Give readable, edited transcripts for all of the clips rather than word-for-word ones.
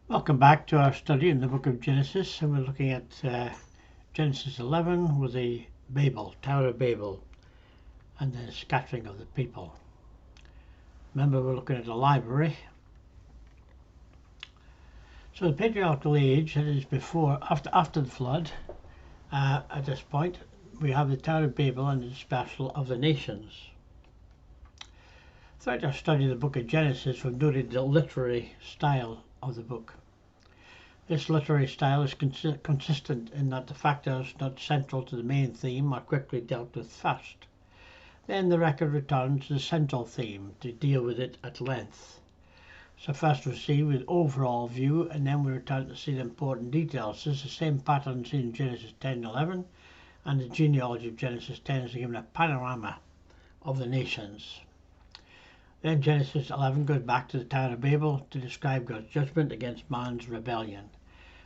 Welcome back to our study in the book of Genesis, and we're looking at Genesis 11 with the Tower of Babel, and the scattering of the people. Remember, we're looking at a library. So the patriarchal age, that is after the flood, at this point, we have the Tower of Babel and the dispersal of the nations. Throughout our study of the book of Genesis, we've noted the literary style of the book. This literary style is consistent in that the factors not central to the main theme are quickly dealt with first. Then the record returns to the central theme to deal with it at length. So first we see the overall view, and then we return to see the important details. This is the same pattern seen in Genesis 10 and 11, and the genealogy of Genesis 10 is given a panorama of the nations. Then Genesis 11 goes back to the Tower of Babel to describe God's judgment against man's rebellion.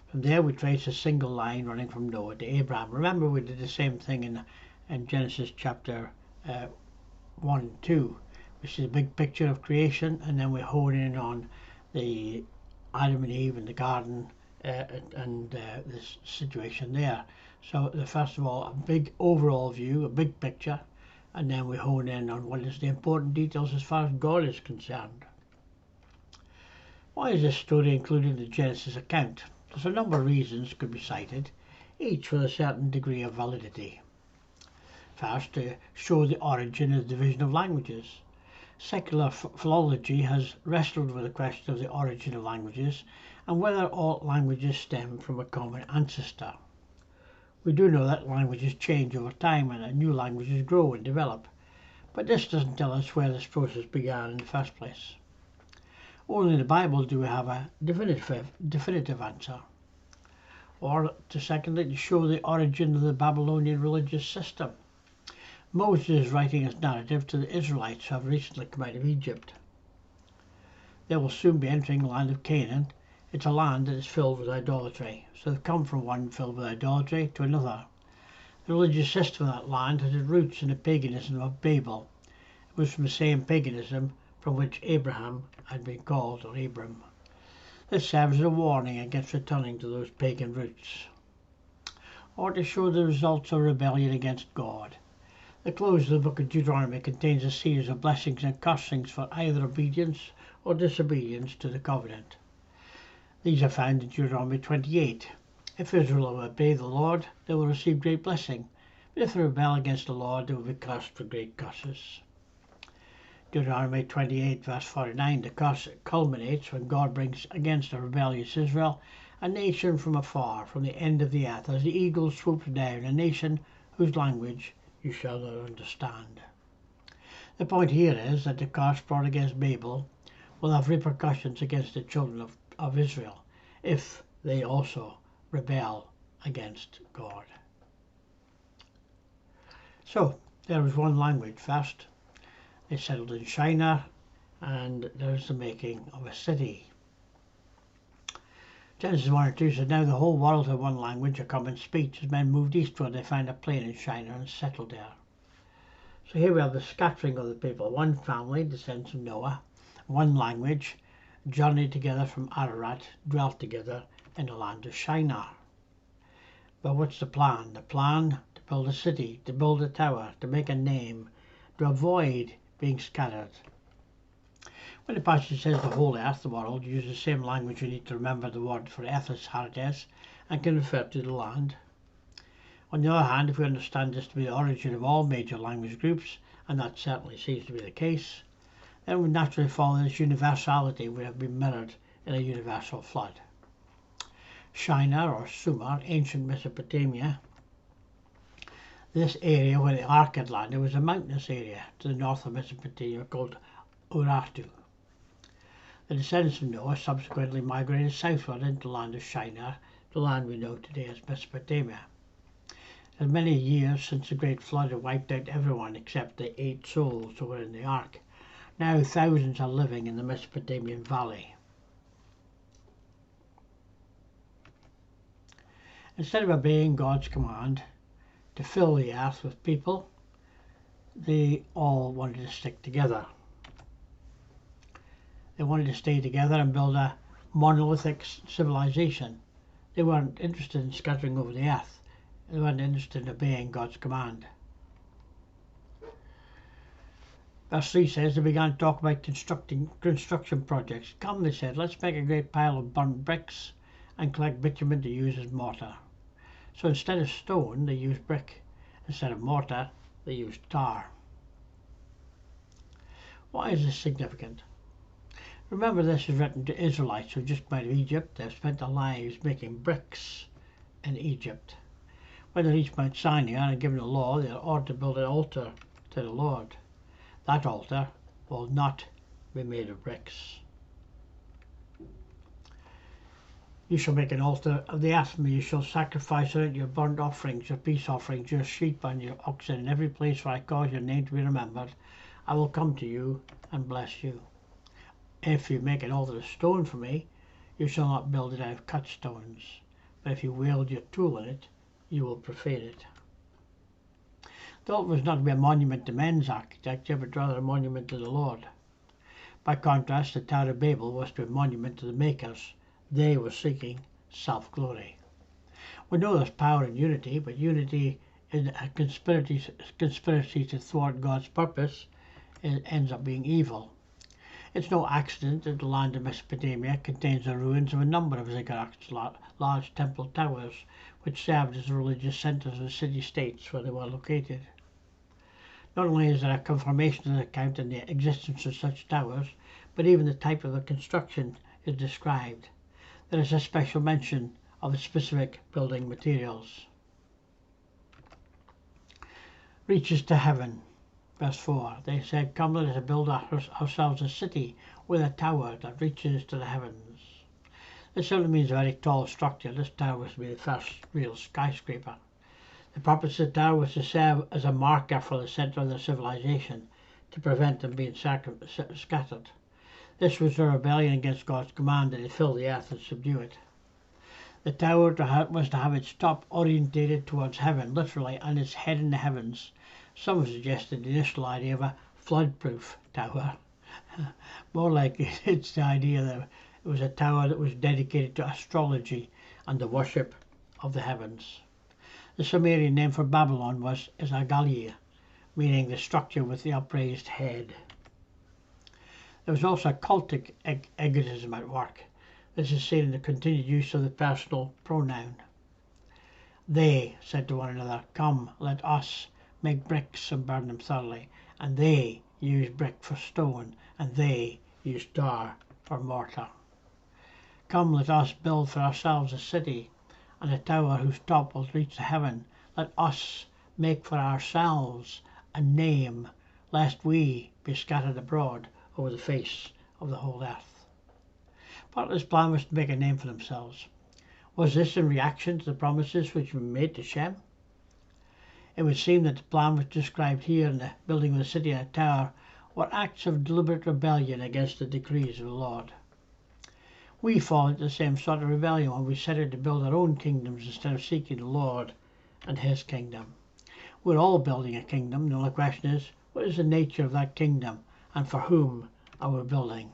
From there we trace a single line running from Noah to Abraham. Remember, we did the same thing in Genesis chapter 1 and 2. We see the big picture of creation, and then we hone in on the Adam and Eve in the garden and this situation there. So first of all, a big overall view, a big picture, and then we hone in on what is the important details as far as God is concerned. Why is this story included in the Genesis account? There's a number of reasons could be cited, each with a certain degree of validity. First, to show the origin of the division of languages. Secular philology has wrestled with the question of the origin of languages and whether all languages stem from a common ancestor. We do know that languages change over time and that new languages grow and develop, but this doesn't tell us where this process began in the first place. Only in the Bible do we have a definitive answer. Or secondly, to show the origin of the Babylonian religious system. Moses is writing his narrative to the Israelites who have recently come out of Egypt. They will soon be entering the land of Canaan. It's a land that is filled with idolatry. So they've come from one filled with idolatry to another. The religious system of that land has its roots in the paganism of Babel. It was from the same paganism from which Abraham had been called, or Abram. This serves as a warning against returning to those pagan roots, or to show the results of rebellion against God. The close of the book of Deuteronomy contains a series of blessings and cursings for either obedience or disobedience to the covenant. These are found in Deuteronomy 28. If Israel will obey the Lord, they will receive great blessing, but if they rebel against the Lord, they will be cursed with great curses. Deuteronomy 28 verse 49, the curse culminates when God brings against a rebellious Israel a nation from afar, from the end of the earth, as the eagle swoops down, a nation whose language you shall not understand. The point here is that the curse brought against Babel will have repercussions against the children of Israel if they also rebel against God. So there was one language first. They settled in Shinar, and there's the making of a city. Genesis 1 and 2 says, now the whole world had one language, a common speech. As men moved eastward, they found a plain in Shinar and settled there. So here we have the scattering of the people. One family descends from Noah, one language, journeyed together from Ararat, dwelt together in the land of Shinar. But what's the plan? The plan to build a city, to build a tower, to make a name, to avoid being scattered. When the passage says the whole earth, the world, uses the same language, we need to remember the word for earth is Hardes and can refer to the land. On the other hand, if we understand this to be the origin of all major language groups, and that certainly seems to be the case, then we naturally follow this universality would have been mirrored in a universal flood. Shinar or Sumer, ancient Mesopotamia, this area where the ark had landed was a mountainous area to the north of Mesopotamia called Urartu. The descendants of Noah subsequently migrated southward into the land of Shinar, the land we know today as Mesopotamia. It was many years since the great flood had wiped out everyone except the 8 souls who were in the ark. Now thousands are living in the Mesopotamian valley. Instead of obeying God's command to fill the earth with people, they all wanted to stick together. They wanted to stay together and build a monolithic civilization. They weren't interested in scattering over the earth. They weren't interested in obeying God's command. Verse 3 says they began to talk about construction projects. Come, they said, let's make a great pile of burnt bricks and collect bitumen to use as mortar. So instead of stone, they used brick. Instead of mortar, they used tar. Why is this significant? Remember, this is written to Israelites who just come out of Egypt. They've spent their lives making bricks in Egypt. When they reached Mount Sinai and are given the law, they are ordered to build an altar to the Lord. That altar will not be made of bricks. You shall make an altar of the earth, and you shall sacrifice on it your burnt offerings, your peace offerings, your sheep and your oxen, in every place where I cause your name to be remembered. I will come to you and bless you. If you make an altar of stone for me, you shall not build it out of cut stones. But if you wield your tool in it, you will profane it. The altar was not to be a monument to men's architecture, but rather a monument to the Lord. By contrast, the Tower of Babel was to be a monument to the makers. They were seeking self-glory. We know there's power in unity, but unity in a conspiracy to thwart God's purpose ends up being evil. It's no accident that the land of Mesopotamia contains the ruins of a number of ziggurats, large temple towers, which served as the religious centres of the city-states where they were located. Not only is there a confirmation of the account in the existence of such towers, but even the type of the construction is described. There is a special mention of the specific building materials. Reaches to heaven. Verse 4, they said, come, let us build ourselves a city with a tower that reaches to the heavens. This certainly means a very tall structure. This tower was to be the first real skyscraper. The purpose of the tower was to serve as a marker for the centre of their civilization, to prevent them being scattered. This was a rebellion against God's command that they fill the earth and subdue it. The tower was to have its top orientated towards heaven, literally, and its head in the heavens. Some have suggested the initial idea of a flood-proof tower. More like it's the idea that it was a tower that was dedicated to astrology and the worship of the heavens. The Sumerian name for Babylon was Agalia, meaning the structure with the upraised head. There was also a cultic egotism at work. This is seen in the continued use of the personal pronoun. They said to one another, come, let us make bricks and burn them thoroughly. And they used brick for stone, and they used tar for mortar. Come, let us build for ourselves a city, and a tower whose top will reach to heaven. Let us make for ourselves a name, lest we be scattered abroad over the face of the whole earth. Part of this plan was to make a name for themselves. Was this in reaction to the promises which were made to Shem? It would seem that the plan was described here in the building of the city and a tower were acts of deliberate rebellion against the decrees of the Lord. We fall into the same sort of rebellion when we set out to build our own kingdoms instead of seeking the Lord and his kingdom. We're all building a kingdom. The only question is, what is the nature of that kingdom and for whom are we building?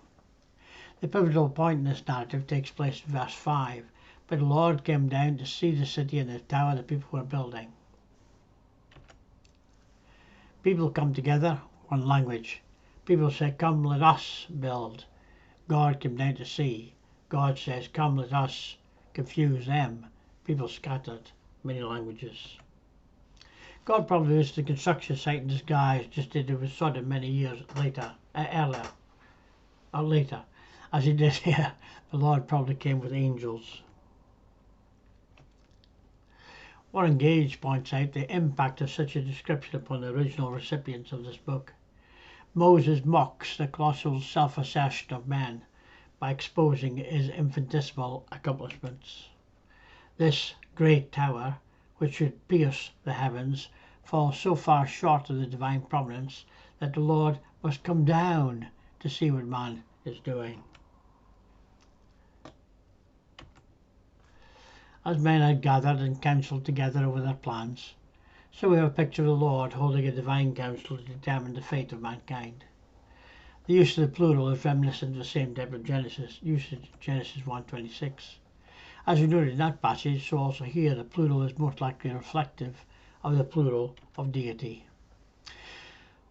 The pivotal point in this narrative takes place in verse 5. But the Lord came down to see the city and the tower the people were building. People come together, one language. People say, come, let us build. God came down to see. God says, come, let us confuse them. People scattered, many languages. God probably visited the construction site in disguise, just as it was Sodom many years later. As he did here, the Lord probably came with angels. Warren Gage points out the impact of such a description upon the original recipients of this book. Moses mocks the colossal self-assertion of man by exposing his infinitesimal accomplishments. This great tower, which should pierce the heavens, falls so far short of the divine providence that the Lord must come down to see what man is doing. As men had gathered and counselled together over their plans, so we have a picture of the Lord holding a divine council to determine the fate of mankind. The use of the plural is reminiscent of the same type of usage Genesis 1:26. As we noted in that passage, so also here the plural is most likely reflective of the plural of deity.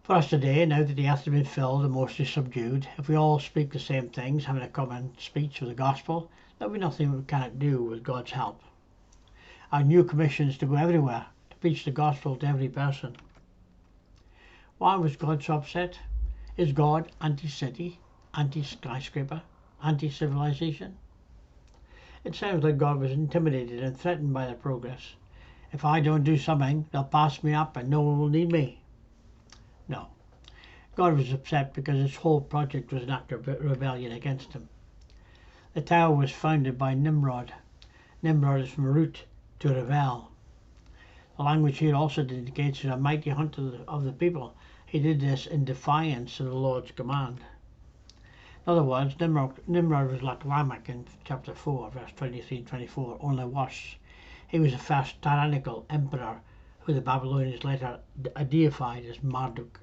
For us today, now that the earth has been filled and mostly subdued, if we all speak the same things, having a common speech of the gospel, there will be nothing we cannot do with God's help. Our new commission is to go everywhere, to preach the gospel to every person. Why was God so upset? Is God anti-city, anti-skyscraper, anti-civilization? It sounds like God was intimidated and threatened by their progress. If I don't do something, they'll pass me up and no one will need me. No. God was upset because his whole project was an act of rebellion against him. The tower was founded by Nimrod. Nimrod is from root to rebel. The language here also indicates he was a mighty hunter of the people. He did this in defiance of the Lord's command. In other words, Nimrod was like Lamech in chapter 4, verse 23 and 24, only worse. He was the first tyrannical emperor who the Babylonians later deified as Marduk.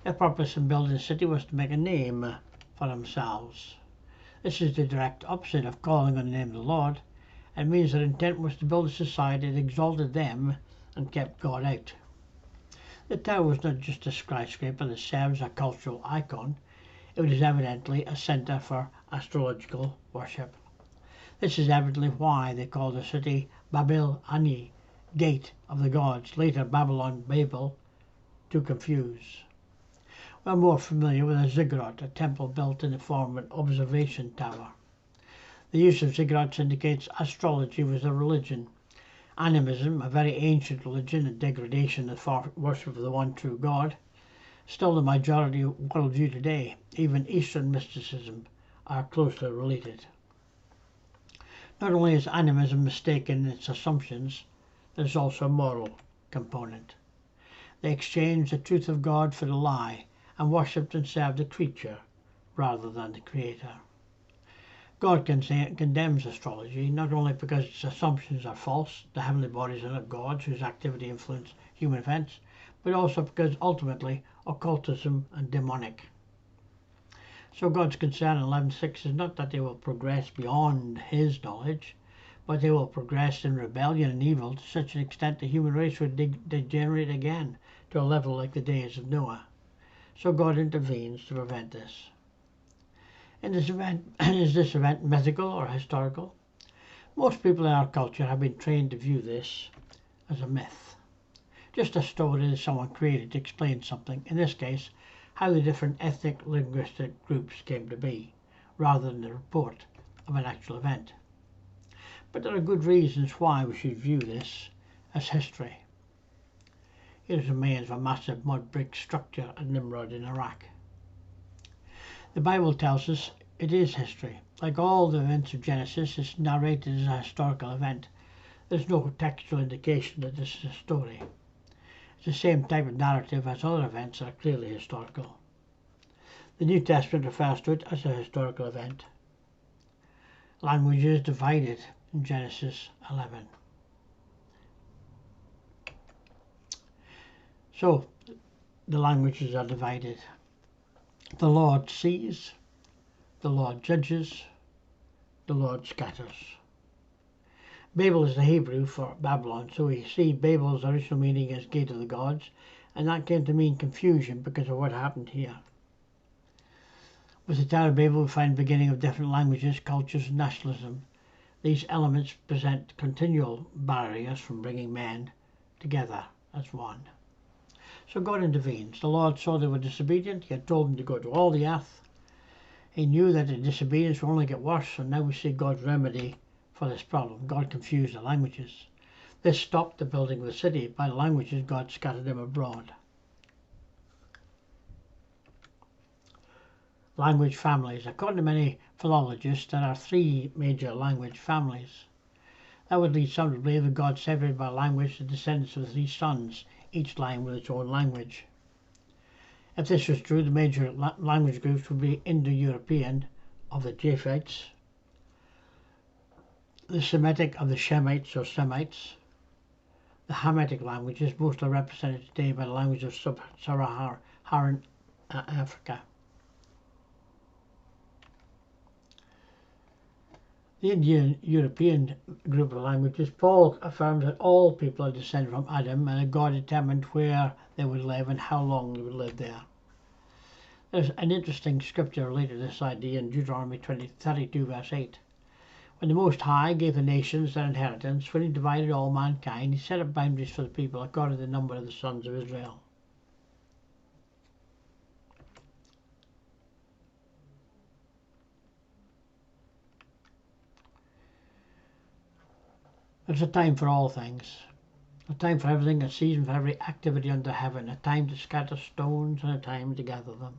Their purpose in building the city was to make a name for themselves. This is the direct opposite of calling on the name of the Lord. It means their intent was to build a society that exalted them and kept God out. The tower was not just a skyscraper that serves a cultural icon. It was evidently a centre for astrological worship. This is evidently why they called the city Babel Ani, Gate of the Gods, later Babel, to confuse. We are more familiar with a ziggurat, a temple built in the form of an observation tower. The use of ziggurats indicates astrology was a religion. Animism, a very ancient religion and degradation of worship of the one true God, still the majority worldview today. Even Eastern mysticism are closely related. Not only is animism mistaken in its assumptions, there is also a moral component. They exchanged the truth of God for the lie and worshipped and served the creature rather than the Creator. God condemns astrology not only because its assumptions are false, the heavenly bodies are not gods whose activity influence human events, but also because ultimately occultism and demonic. So God's concern in 11:6 is not that they will progress beyond his knowledge, but they will progress in rebellion and evil to such an extent the human race would degenerate again to a level like the days of Noah. So God intervenes to prevent this. Is this event mythical or historical? Most people in our culture have been trained to view this as a myth. Just a story that someone created to explain something, in this case, how the different ethnic linguistic groups came to be, rather than the report of an actual event. But there are good reasons why we should view this as history. Here's the remains of a massive mud brick structure at Nimrod in Iraq. The Bible tells us it is history. Like all the events of Genesis, it's narrated as a historical event. There's no textual indication that this is a story. It's the same type of narrative as other events that are clearly historical. The New Testament refers to it as a historical event. Language is divided in Genesis 11. So, the languages are divided. The Lord sees, the Lord judges, the Lord scatters. Babel is the Hebrew for Babylon, so we see Babel's original meaning as Gate of the Gods, and that came to mean confusion because of what happened here. With the Tower of Babel, we find the beginning of different languages, cultures, and nationalism. These elements present continual barriers from bringing men together as one. So God intervenes. The Lord saw they were disobedient. He had told them to go to all the earth. He knew that the disobedience would only get worse, and now we see God's remedy for this problem. God confused the languages. This stopped the building of the city. By the languages, God scattered them abroad. Language families. According to many philologists, there are three major language families. That would lead some to believe that God separated by language the descendants of the three sons, each line with its own language. If this was true, the major language groups would be Indo-European of the Japhites, the Semitic of the Shemites or Semites, the Hamitic languages, mostly represented today by the language of Sub-Saharan Africa. The Indo-European group of languages, Paul affirms that all people are descended from Adam and that God determined where they would live and how long they would live there. There's an interesting scripture related to this idea in Deuteronomy 32 verse 8. When the Most High gave the nations their inheritance, when he divided all mankind, he set up boundaries for the people according to the number of the sons of Israel. There's a time for all things. A time for everything, a season for every activity under heaven, a time to scatter stones and a time to gather them.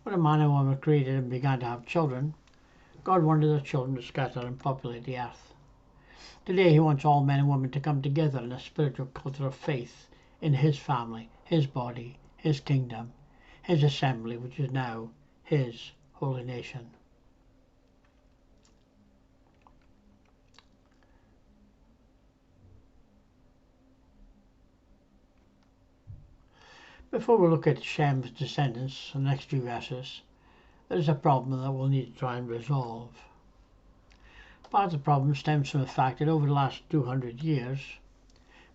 When a man and woman were created and began to have children, God wanted their children to scatter and populate the earth. Today he wants all men and women to come together in a spiritual culture of faith in his family, his body, his kingdom, his assembly, which is now his holy nation. Before we look at Shem's descendants, the next few verses, there is a problem that we'll need to try and resolve. Part of the problem stems from the fact that over the last 200 years,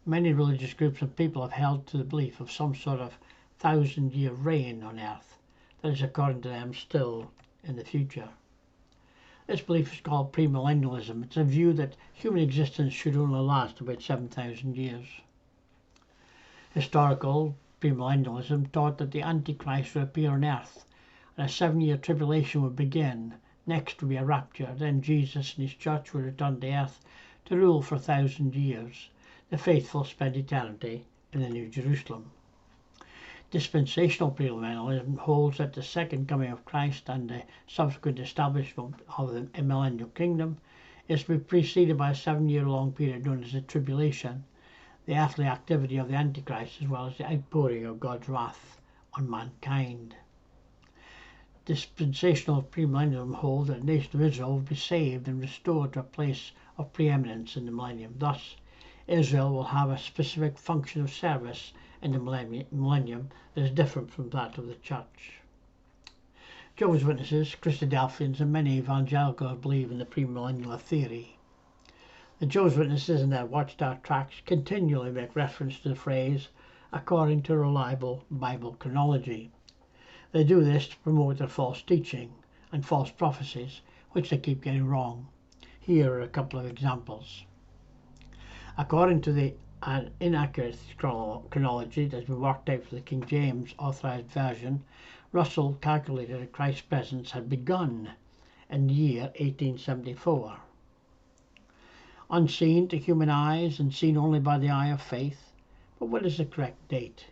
many religious groups and people have held to the belief of some sort of 1,000-year reign on earth that is, according to them, still in the future. This belief is called premillennialism. It's a view that human existence should only last about 7,000 years. Historical premillennialism taught that the Antichrist would appear on earth and a 7-year tribulation would begin. Next would be a rapture. Then Jesus and his church would return to earth to rule for 1,000 years. The faithful spend eternity in the New Jerusalem. Dispensational premillennialism holds that the second coming of Christ and the subsequent establishment of the millennial kingdom is to be preceded by a 7-year-long period known as the tribulation, the earthly activity of the Antichrist, as well as the outpouring of God's wrath on mankind. Dispensational premillennialism holds that the nation of Israel will be saved and restored to a place of preeminence in the millennium. Thus, Israel will have a specific function of service in the millennium that is different from that of the church. Jehovah's Witnesses, Christadelphians, and many evangelicals believe in the premillennial theory. The Jehovah's Witnesses in their Watchtower tracts continually make reference to the phrase according to reliable Bible chronology. They do this to promote their false teaching and false prophecies, which they keep getting wrong. Here are a couple of examples. According to the inaccurate chronology that has been worked out for the King James Authorized Version, Russell calculated that Christ's presence had begun in the year 1874. Unseen to human eyes and seen only by the eye of faith. But what is the correct date?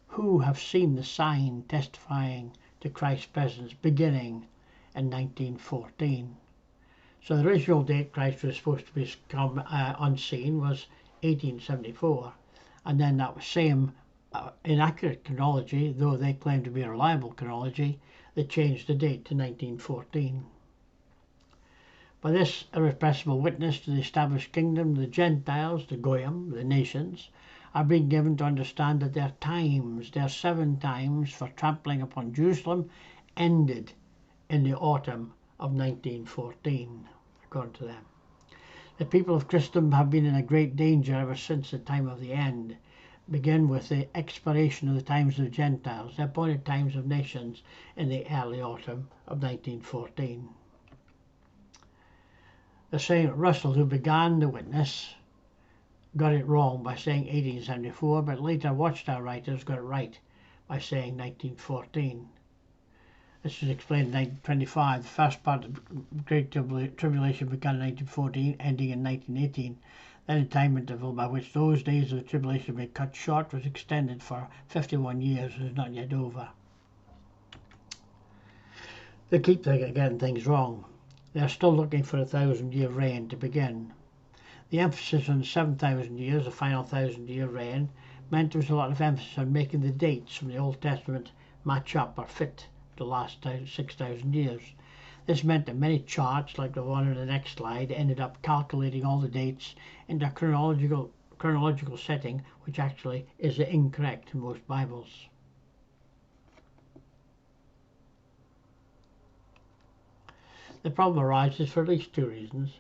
Who have seen the sign testifying to Christ's presence beginning in 1914? So the original date Christ was supposed to become unseen was 1874, and then that same inaccurate chronology, though they claim to be a reliable chronology, they changed the date to 1914. By this irrepressible witness to the established kingdom, the Gentiles, the Goyim, the nations, are being given to understand that their 7 times for trampling upon Jerusalem, ended in the autumn of 1914, according to them. The people of Christendom have been in a great danger ever since the time of the end. Begin with the expiration of the times of the Gentiles, the appointed times of nations, in the early autumn of 1914. The same Russell, who began the witness, got it wrong by saying 1874, but later Watchtower writers got it right by saying 1914. This was explained in 1925. The first part of the Great Tribulation began in 1914, ending in 1918. Then the time interval by which those days of the tribulation had been cut short was extended for 51 years and is not yet over. They keep getting things wrong. They are still looking for a 1,000-year reign to begin. The emphasis on 7,000 years, the final 1,000-year reign, meant there was a lot of emphasis on making the dates from the Old Testament match up or fit the last 6,000 years. This meant that many charts, like the one on the next slide, ended up calculating all the dates into a chronological setting, which actually is incorrect in most Bibles. The problem arises for at least two reasons.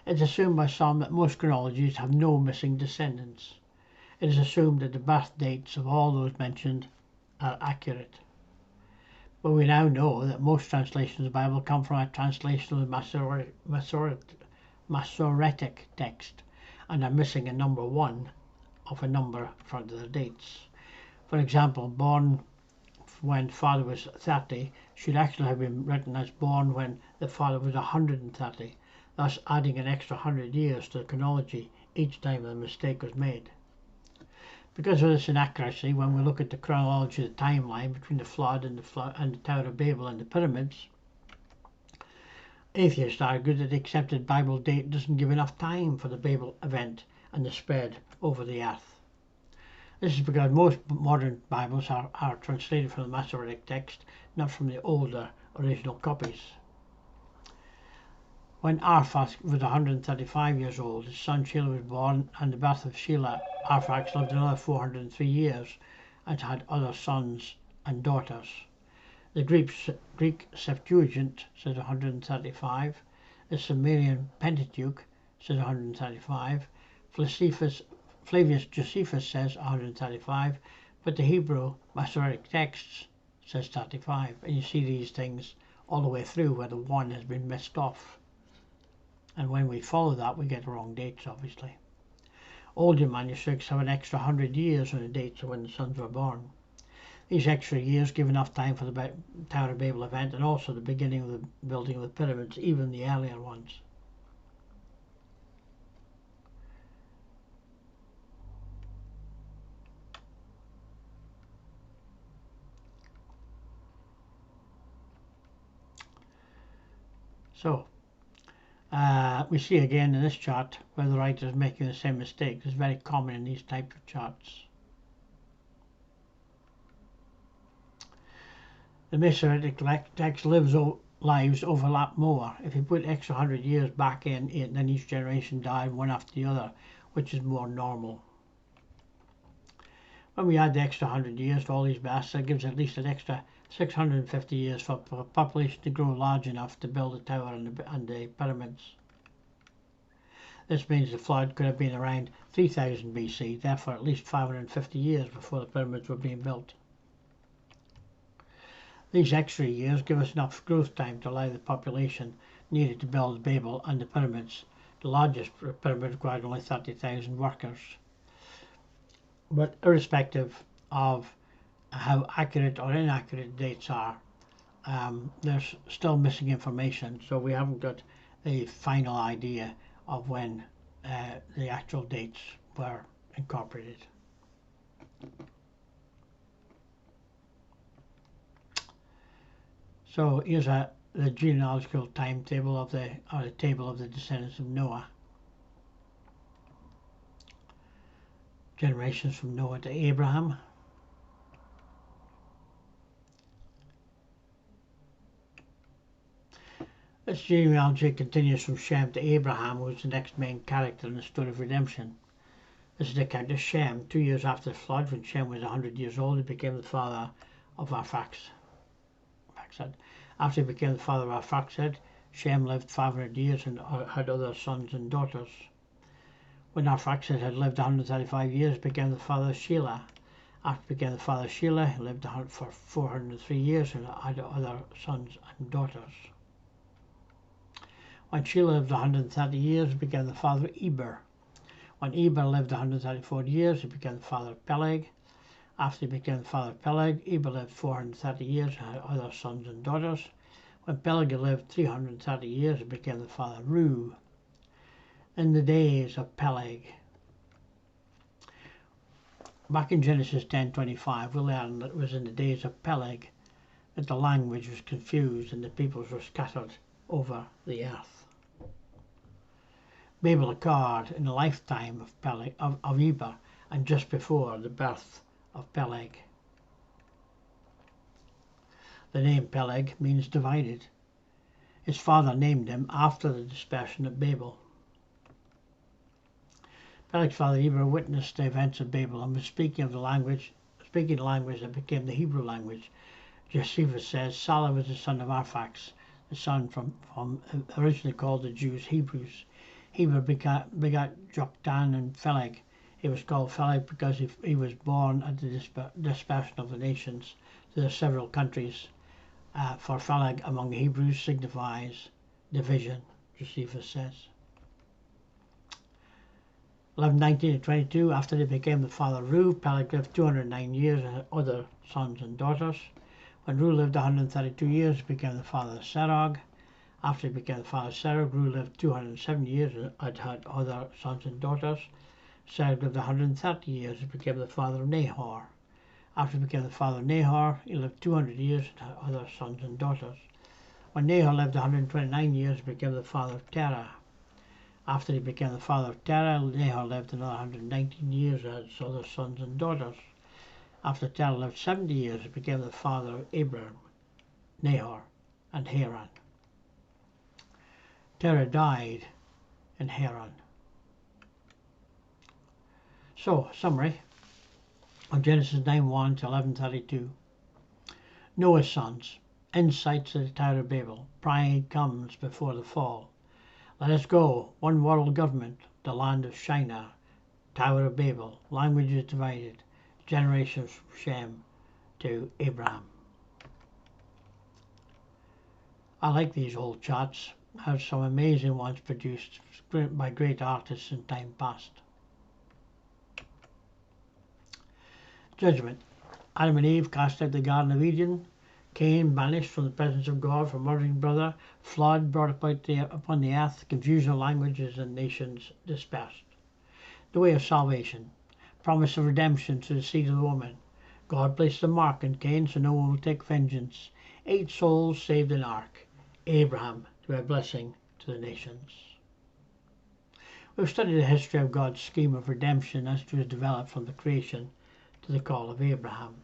It's assumed by some that most chronologies have no missing descendants. It is assumed that the birth dates of all those mentioned are accurate. But we now know that most translations of the Bible come from a translation of the Masoretic text and are missing a number 1 of a number in front of the dates. For example, born when father was 30 should actually have been written as born when the father was 130, thus adding an extra 100 years to the chronology each time the mistake was made. Because of this inaccuracy, when we look at the chronology of the timeline between the flood and the Tower of Babel and the pyramids, atheists argue that the accepted Bible date doesn't give enough time for the Babel event and the spread over the earth. This is because most modern Bibles are translated from the Masoretic text, not from the older original copies. When Arphax was 135 years old, his son Shelah was born, and the birth of Shelah, Arphax lived another 403 years and had other sons and daughters. The Greek Septuagint says 135, the Sumerian Pentateuch says 135, Flavius Josephus says 135, but the Hebrew Masoretic texts says 35, and you see these things all the way through where the 1 has been missed off. And when we follow that, we get the wrong dates, obviously. Older manuscripts have an extra 100 years on the dates of when the sons were born. These extra years give enough time for the Tower of Babel event and also the beginning of the building of the pyramids, even the earlier ones. So, we see again in this chart where the writer is making the same mistake. It's very common in these types of charts. The Masoretic text lives overlap more. If you put extra 100 years back in it, then each generation died one after the other, which is more normal. When we add the extra 100 years to all these births, that gives at least an extra 650 years for a population to grow large enough to build the tower and the pyramids. This means the flood could have been around 3000 BC, therefore at least 550 years before the pyramids were being built. These extra years give us enough growth time to allow the population needed to build Babel and the pyramids. The largest pyramid required only 30,000 workers. But irrespective of how accurate or inaccurate dates are, there's still missing information, so we haven't got a final idea of when the actual dates were incorporated. So here's the genealogical timetable of the table of the descendants of Noah. Generations from Noah to Abraham. This genealogy continues from Shem to Abraham, who is the next main character in the story of redemption. This is the account of Shem. 2 years after the flood, when Shem was 100 years old, he became the father of Arphaxad. After he became the father of Arphaxad, Shem lived 500 years and had other sons and daughters. When Arphaxad had lived 135 years, he became the father of Shelah. After he became the father of Shelah, he lived for 403 years and had other sons and daughters. When Shelah lived 130 years, he became the father of Eber. When Eber lived 134 years, he became the father of Peleg. After he became the father of Peleg, Eber lived 430 years and had other sons and daughters. When Peleg lived 330 years, he became the father of Reu. In the days of Peleg. Back in Genesis 10:25, we learn that it was in the days of Peleg that the language was confused and the peoples were scattered over the earth. Babel occurred in the lifetime of Eber and just before the birth of Peleg. The name Peleg means divided. His father named him after the dispersion at Babel. Peleg's father Eber witnessed the events of Babel and was speaking the language that became the Hebrew language. Josephus says Salah was the son of Arphaxad, the son from originally called the Jews Hebrews. Heber begat Joktan and Phaleg. He was called Phaleg because he was born at the dispersion of the nations to the several countries. For Phaleg among Hebrews signifies division, Josephus says. 1119 to 22, after he became the father of Ru, Peleg lived 209 years and had other sons and daughters. When Ru lived 132 years, he became the father of Serug. After he became the father of Serug, Ru lived 207 years and had other sons and daughters. Serug lived 130 years and became the father of Nahor. After he became the father of Nahor, he lived 200 years and had other sons and daughters. When Nahor lived 129 years, he became the father of Terah. After he became the father of Terah, Nahor lived another 119 years and had other sons and daughters. After Terah lived 70 years, he became the father of Abram, Nahor, and Haran. Terah died in Haran. So, summary of Genesis 9:1 to 11:32. Noah's sons, insights to the Tower of Babel. Pride comes before the fall. Let us go, one world government, the land of Shinar, Tower of Babel, languages divided, generations from Shem to Abraham. I like these old charts. I have some amazing ones produced by great artists in time past. Judgment. Adam and Eve cast out the Garden of Eden. Cain banished from the presence of God for murdering brother. Flood brought upon the earth. Confusion of languages and nations dispersed. The way of salvation. Promise of redemption to the seed of the woman. God placed a mark in Cain so no one will take vengeance. 8 souls saved in ark. Abraham to be a blessing to the nations. We've studied the history of God's scheme of redemption as it was developed from the creation to the call of Abraham.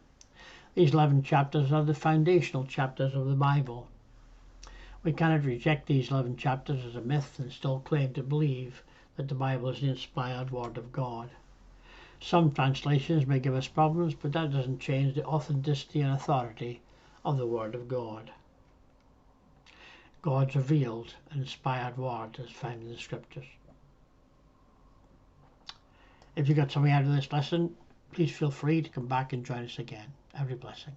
These 11 chapters are the foundational chapters of the Bible. We cannot reject these 11 chapters as a myth and still claim to believe that the Bible is the inspired Word of God. Some translations may give us problems, but that doesn't change the authenticity and authority of the Word of God. God's revealed and inspired Word is found in the Scriptures. If you got something out of this lesson, please feel free to come back and join us again. Every blessing.